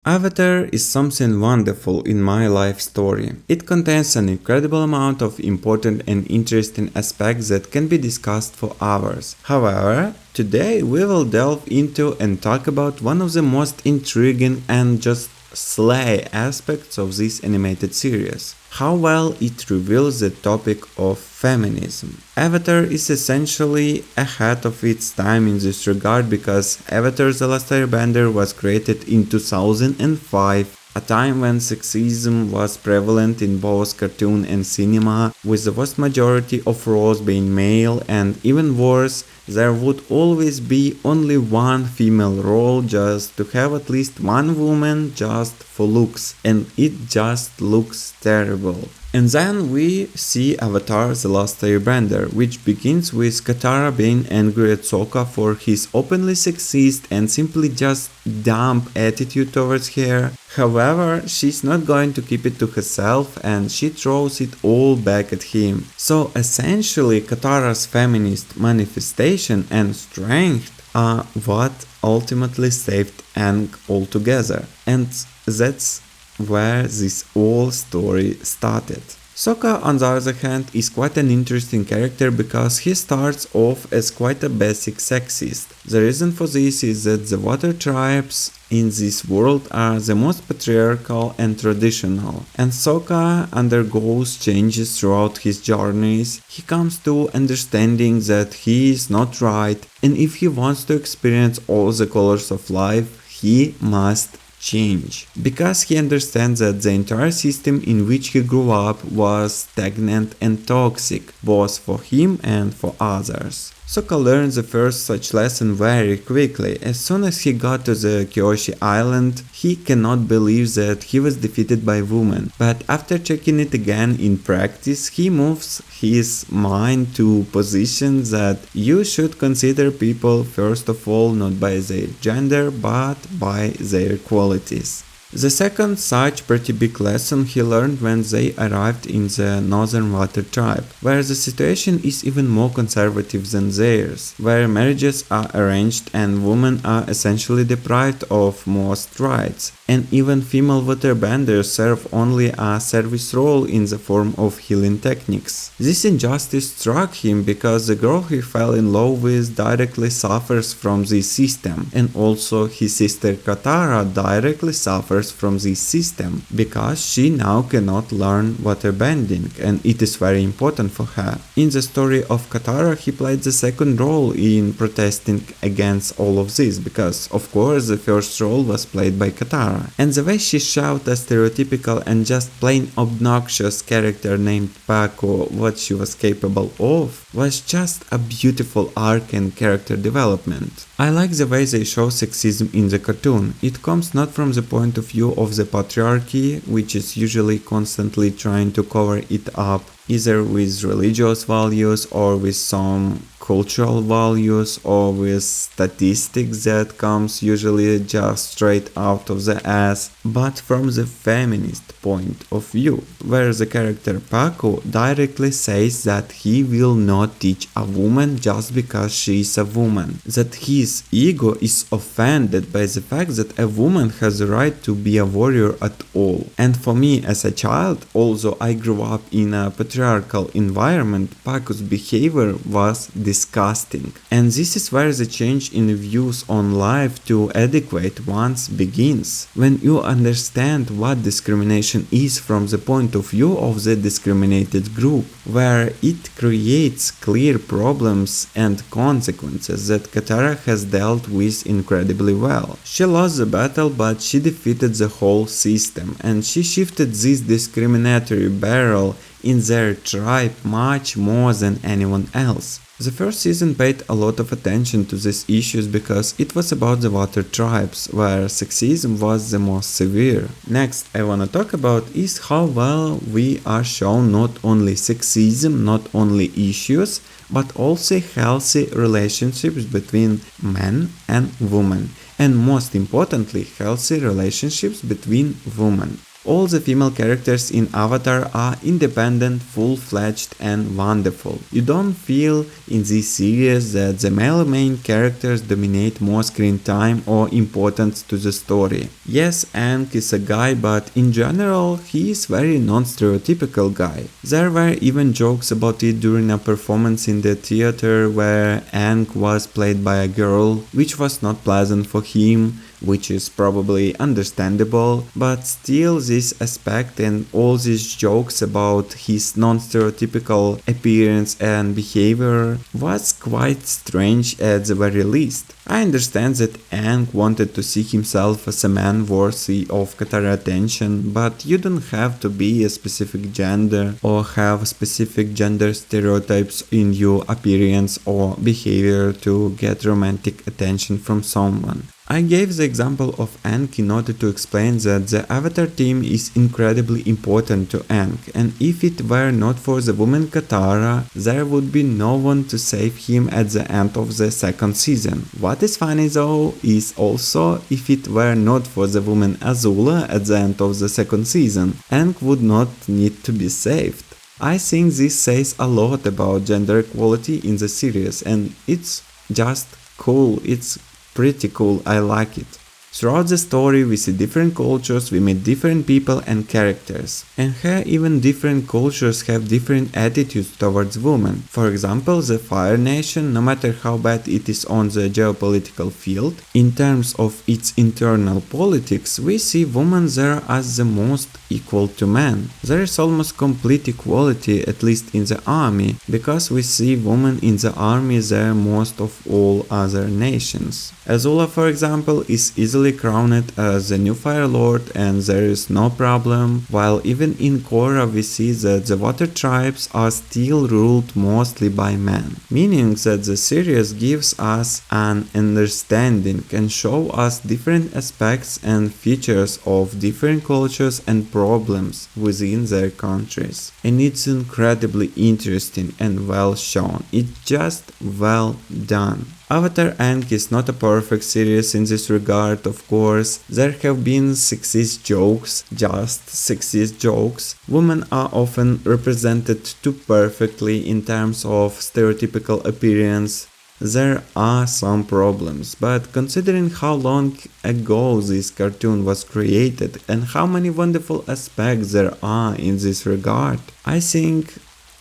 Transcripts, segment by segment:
Avatar is something wonderful in my life story. It contains an incredible amount of important and interesting aspects that can be discussed for hours. However, today we will delve into and talk about one of the most intriguing and just slay aspects of this animated series. How well it reveals the topic of feminism. Avatar is essentially ahead of its time in this regard because Avatar The Last Airbender was created in 2005, a time when sexism was prevalent in both cartoon and cinema, with the vast majority of roles being male, and even worse, there would always be only one female role just to have at least one woman just for looks, and it just looks terrible. And then we see Avatar The Last Airbender, which begins with Katara being angry at Sokka for his openly sexist and simply just dumb attitude towards her. However, she's not going to keep it to herself and she throws it all back at him. So essentially, Katara's feminist manifestation and strength are what ultimately saved Aang altogether. And that's where this whole story started. Sokka, on the other hand, is quite an interesting character because he starts off as quite a basic sexist. The reason for this is that the water tribes in this world are the most patriarchal and traditional, and Sokka undergoes changes throughout his journeys. He comes to understanding that he is not right, and if he wants to experience all the colors of life, he must change, because he understands that the entire system in which he grew up was stagnant and toxic, both for him and for others. Sokka learned the first such lesson very quickly. As soon as he got to the Kyoshi island, he cannot believe that he was defeated by women. But after checking it again in practice, he moves his mind to positions that you should consider people first of all not by their gender but by their qualities. The second such pretty big lesson he learned when they arrived in the Northern Water Tribe, where the situation is even more conservative than theirs, where marriages are arranged and women are essentially deprived of most rights, and even female waterbenders serve only a service role in the form of healing techniques. This injustice struck him because the girl he fell in love with directly suffers from this system, and also his sister Katara directly suffers from this system because she now cannot learn waterbending and it is very important for her. In the story of Katara, he played the second role in protesting against all of this because of course the first role was played by Katara, and the way she showed a stereotypical and just plain obnoxious character named Paco what she was capable of was just a beautiful arc and character development. I like the way they show sexism in the cartoon. It comes not from the point of view of the patriarchy, which is usually constantly trying to cover it up, either with religious values or with some cultural values or with statistics that comes usually just straight out of the ass, but from the feminist point of view, where the character Paco directly says that he will not teach a woman just because she is a woman, that his ego is offended by the fact that a woman has the right to be a warrior at all. And for me as a child, although I grew up in a patriarchal environment, Paco's behavior was disgusting. And this is where the change in views on life to adequate ones begins. When you understand what discrimination is from the point of view of the discriminated group, where it creates clear problems and consequences that Katara has dealt with incredibly well. She lost the battle, but she defeated the whole system, and she shifted this discriminatory barrel in their tribe much more than anyone else. The first season paid a lot of attention to these issues because it was about the water tribes, where sexism was the most severe. Next I wanna talk about is how well we are shown not only sexism, not only issues, but also healthy relationships between men and women, and most importantly, healthy relationships between women. All the female characters in Avatar are independent, full-fledged and wonderful. You don't feel in this series that the male main characters dominate more screen time or importance to the story. Yes, Aang is a guy, but in general he is very non-stereotypical guy. There were even jokes about it during a performance in the theater where Aang was played by a girl, which was not pleasant for him, which is probably understandable, but still this aspect and all these jokes about his non-stereotypical appearance and behavior was quite strange at the very least. I understand that Aang wanted to see himself as a man worthy of Katara attention, but you don't have to be a specific gender or have specific gender stereotypes in your appearance or behavior to get romantic attention from someone. I gave the example of Aang in order to explain that the Avatar team is incredibly important to Aang, and if it were not for the woman Katara, there would be no one to save him at the end of the second season. What is funny though is also if it were not for the woman Azula at the end of the second season, Aang would not need to be saved. I think this says a lot about gender equality in the series, and it's just cool. It's pretty cool, I like it. Throughout the story we see different cultures, we meet different people and characters. And here even different cultures have different attitudes towards women. For example, the Fire Nation, no matter how bad it is on the geopolitical field, in terms of its internal politics, we see women there as the most equal to men. There is almost complete equality, at least in the army, because we see women in the army there most of all other nations. Azula, for example, is easily crowned as the new Fire Lord and there is no problem, while even in Korra we see that the water tribes are still ruled mostly by men, meaning that the series gives us an understanding and show us different aspects and features of different cultures and problems within their countries. And it's incredibly interesting and well shown. It's just well done. Avatar Aang is not a perfect series in this regard, of course. There have been sexist jokes, just sexist jokes. Women are often represented too perfectly in terms of stereotypical appearance. There are some problems, but considering how long ago this cartoon was created and how many wonderful aspects there are in this regard, I think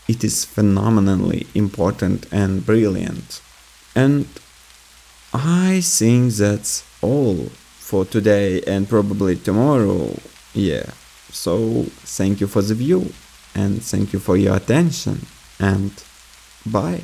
it is phenomenally important and brilliant. And I think that's all for today and probably tomorrow. Yeah. So thank you for the view and thank you for your attention and bye.